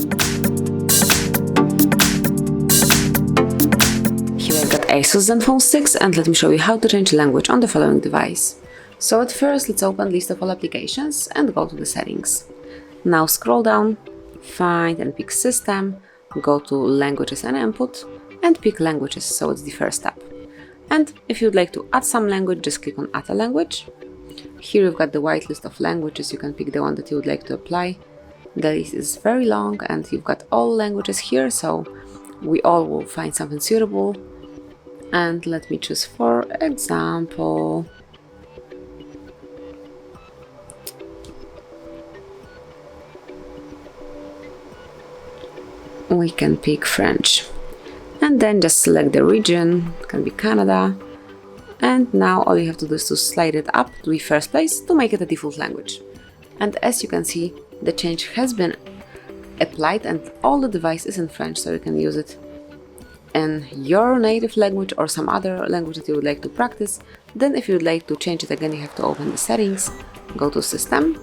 Here I've got ASUS Zenfone 6 and let me show you how to change language on the following device. So at first let's open list of all applications and go to the settings. Now scroll down, find and pick System, go to Languages and Input and pick Languages, so it's the first tab. And if you'd like to add some language, just click on Add a Language. Here you've got the white list of languages, you can pick the one that you would like to apply. The list is very long and you've got all languages here, so we all will find something suitable. And let me choose, for example, we can pick French. And then just select the region, it can be Canada. And now all you have to do is to slide it up to the first place to make it a default language. And as you can see, the change has been applied and all the device is in French, so you can use it in your native language or some other language that you would like to practice. Then if you would like to change it again, you have to open the settings, go to System,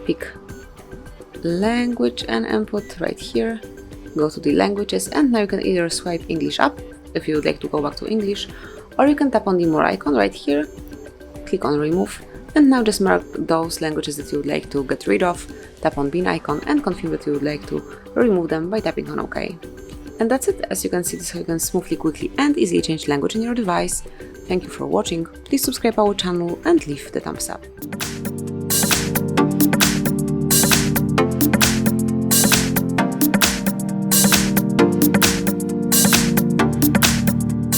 pick Language and Input right here, go to the languages, and now you can either swipe English up if you would like to go back to English, or you can tap on the more icon right here, click on Remove, and now just mark those languages that you would like to get rid of, tap on bin icon and confirm that you would like to remove them by tapping on OK. And that's it. As you can see, this is how you can smoothly, quickly and easily change language in your device. Thank you for watching, please subscribe our channel and leave the thumbs up.